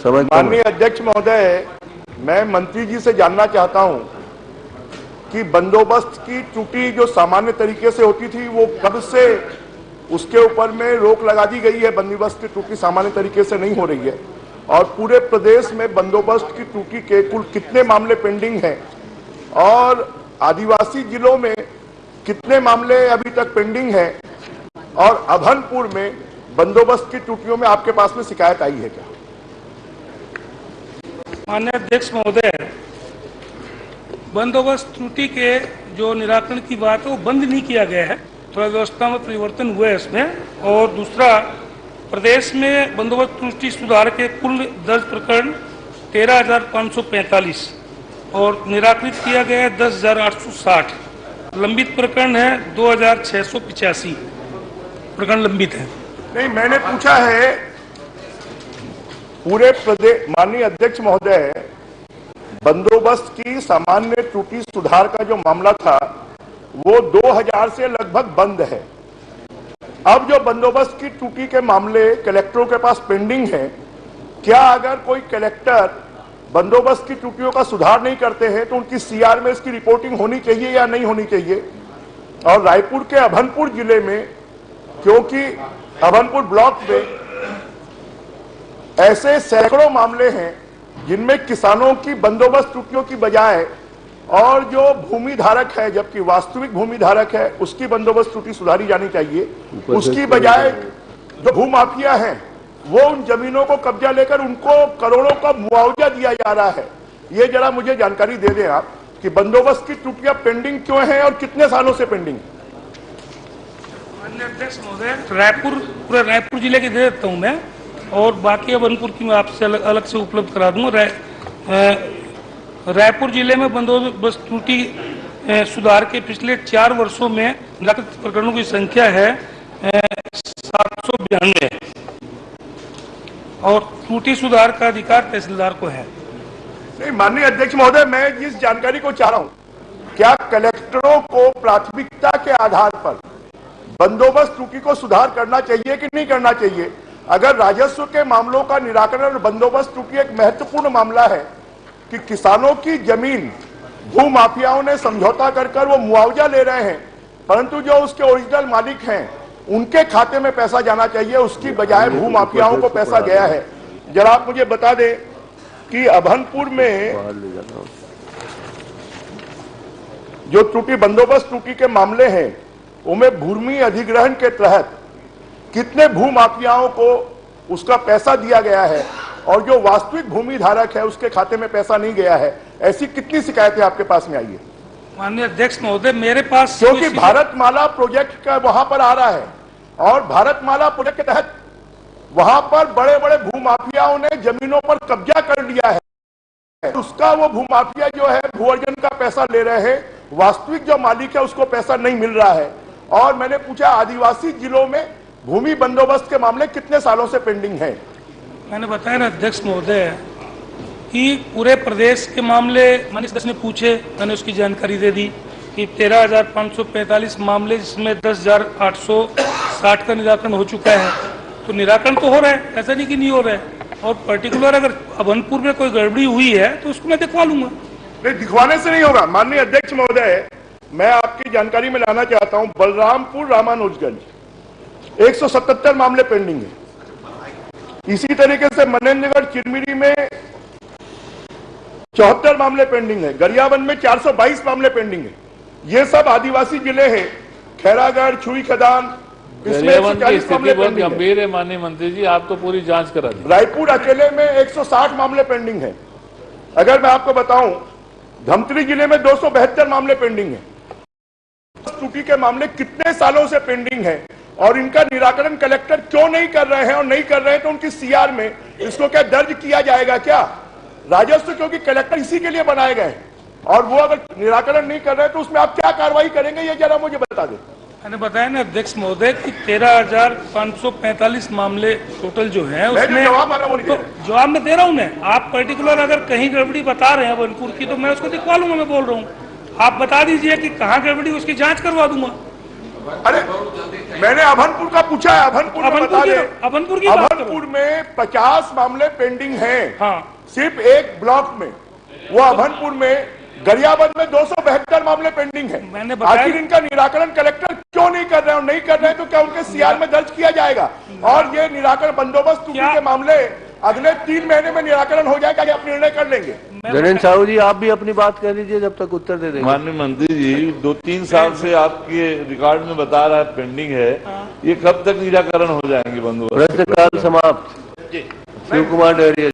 माननीय अध्यक्ष महोदय, मैं मंत्री जी से जानना चाहता हूं कि बंदोबस्त की त्रुटि जो सामान्य तरीके से होती थी वो कब से उसके ऊपर में रोक लगा दी गई है। बंदोबस्त की त्रुटि सामान्य तरीके से नहीं हो रही है और पूरे प्रदेश में बंदोबस्त की त्रुटि के कुल कितने मामले पेंडिंग हैं और आदिवासी जिलों में कितने मामले अभी तक पेंडिंग हैं और अभनपुर में बंदोबस्त की त्रुटियों में आपके पास में शिकायत आई है क्या? माननीय अध्यक्ष महोदय, बंदोबस्त त्रुटि के जो निराकरण की बात है वो बंद नहीं किया गया है, थोड़ा व्यवस्था में परिवर्तन हुआ है इसमें। और दूसरा, प्रदेश में बंदोबस्त त्रुटि सुधार के कुल दर्ज प्रकरण 13,545 और निराकृत किया गया है 10,860। लंबित प्रकरण है 2,685 प्रकरण लंबित है। नहीं, मैंने पूछा है पूरे प्रदेश। माननीय अध्यक्ष महोदय, बंदोबस्त की सामान्य त्रुटि सुधार का जो मामला था वो 2000 से लगभग बंद है। अब जो बंदोबस्त की त्रुटि के मामले कलेक्टरों के पास पेंडिंग हैं, क्या अगर कोई कलेक्टर बंदोबस्त की त्रुटियों का सुधार नहीं करते हैं तो उनकी सीआर में इसकी रिपोर्टिंग होनी चाहिए या नहीं होनी चाहिए? और रायपुर के अभनपुर जिले में, क्योंकि अभनपुर ब्लॉक में ऐसे सैकड़ों मामले हैं जिनमें किसानों की बंदोबस्त त्रुटियों की बजाय और जो भूमि धारक है, जबकि वास्तविक भूमि धारक है, उसकी बंदोबस्त त्रुटि सुधारी जानी चाहिए, उसकी बजाय जो भूमाफिया हैं वो उन जमीनों को कब्जा लेकर उनको करोड़ों का मुआवजा दिया जा रहा है। ये जरा मुझे जानकारी दे दें आप कि बंदोबस्त की त्रुटियां पेंडिंग क्यों हैं और कितने सालों से पेंडिंग है? माननीय अध्यक्ष महोदय, पूरे रायपुर जिले के दे देता हूं मैं और बाकी अभनपुर की मैं आपसे अलग से उपलब्ध करा दूंगा। रायपुर जिले में बंदोबस्त त्रुटि सुधार के पिछले 4 वर्षों में निराकृत प्रकरणों की संख्या है 792 और त्रुटि सुधार का अधिकार तहसीलदार को है। नहीं, माननीय अध्यक्ष महोदय, मैं जिस जानकारी को चाह रहा हूं, क्या कलेक्टरों को प्राथमिकता के आधार पर बंदोबस्त त्रुटि को सुधार करना चाहिए कि नहीं करना चाहिए? अगर राजस्व के मामलों का निराकरण और बंदोबस्त त्रुटि एक महत्वपूर्ण मामला है कि किसानों की जमीन भूमाफियाओं ने समझौता कर वो मुआवजा ले रहे हैं, परंतु जो उसके ओरिजिनल मालिक हैं उनके खाते में पैसा जाना चाहिए, उसकी बजाय भूमाफियाओं को पैसा गया है। जरा आप मुझे बता दें कि अभनपुर में जो त्रुटि बंदोबस्त त्रुटि के मामले हैं उनमें भूमि अधिग्रहण के तहत कितने भूमाफियाओं को उसका पैसा दिया गया है और जो वास्तविक भूमि धारक है उसके खाते में पैसा नहीं गया है? ऐसी कितनी शिकायतें आपके पास में आई है? माननीय अध्यक्ष महोदय, मेरे पास क्योंकि भारतमाला प्रोजेक्ट का वहां पर आ रहा है और भारतमाला प्रोजेक्ट के तहत वहां पर बड़े बड़े भूमाफियाओं ने जमीनों पर कब्जा कर लिया है। उसका वो भूमाफिया जो है भू अर्जन का पैसा ले रहे हैं, वास्तविक जो मालिक है उसको पैसा नहीं मिल रहा है। और मैंने पूछा आदिवासी जिलों में भूमि बंदोबस्त के मामले कितने सालों से पेंडिंग हैं? मैंने बताया ना अध्यक्ष महोदय कि पूरे प्रदेश के मामले माननीय सदस्य ने पूछे, मैंने उसकी जानकारी दे दी कि 13,545 मामले जिसमें 10,860 का निराकरण हो चुका है। तो निराकरण तो हो रहा है, ऐसा नहीं कि नहीं हो रहा है। और पर्टिकुलर अगर अभनपुर में कोई गड़बड़ी हुई है तो उसको मैं दिखवा लूंगा। नहीं, दिखवाने से नहीं होगा। माननीय अध्यक्ष महोदय, मैं आपकी जानकारी में लाना चाहता हूं, बलरामपुर रामानुजगंज 177 मामले पेंडिंग है। इसी तरीके से मनेन्द्रगढ़ चिरमिरी में 74 मामले पेंडिंग है। गरियाबंद में 422 मामले पेंडिंग है। ये सब आदिवासी जिले हैं। खैरागढ़, छुई खदान, इसमें 140 मामले पेंडिंग है। गंभीर है माननीय मंत्री जी, आप तो पूरी जांच करा दी। रायपुर अकेले में 160 मामले पेंडिंग है। अगर मैं आपको बताऊं, धमतरी जिले में 272 मामले पेंडिंग है। त्रुटि के मामले कितने सालों से पेंडिंग है और इनका निराकरण कलेक्टर क्यों नहीं कर रहे हैं? और नहीं कर रहे हैं तो उनकी सीआर में इसको क्या दर्ज किया जाएगा क्या? राजस्व क्योंकि कलेक्टर इसी के लिए बनाए गए और वो अगर निराकरण नहीं कर रहे तो उसमें आप क्या कार्रवाई करेंगे, ये जरा मुझे बता दें। मैंने बताया ना अध्यक्ष महोदय कि 13,545 मामले टोटल जो है उसमें जवाब मैं दे रहा हूं। मैं आप पर्टिकुलर अगर कहीं गड़बड़ी बता रहे हैं बनपुर की तो मैं उसको दिखवा लूंगा। मैं बोल रहा हूं, आप बता दीजिए कि कहाँ गड़बड़ी, उसकी जांच करवा दूंगा। अरे मैंने अभनपुर का पूछा है, अभनपुर में बता दें, अभनपुर की बात करो। अभनपुर में 50 मामले पेंडिंग हैं, हाँ सिर्फ एक ब्लॉक में। वो अभनपुर में गरियाबंद में 272 मामले पेंडिंग मैंने है। बताया- आखिर इनका निराकरण कलेक्टर क्यों नहीं कर रहे हैं? और नहीं कर रहे हैं तो क्या उनके सीआर में दर्ज किया जाएगा? और ये निराकरण बंदोबस्त त्रुटि के मामले अगले 3 महीने में निराकरण हो जाएगा, आप निर्णय कर लेंगे। नरेंद्र साहू जी, आप भी अपनी बात कह लीजिए जब तक उत्तर दे देंगे। माननीय मंत्री जी, 2-3 साल से आपके रिकॉर्ड में बता रहा है पेंडिंग है, ये कब तक निराकरण हो जाएंगे बंदोबस्त? प्रश्नकाल समाप्त। शिव कुमार डहरिया।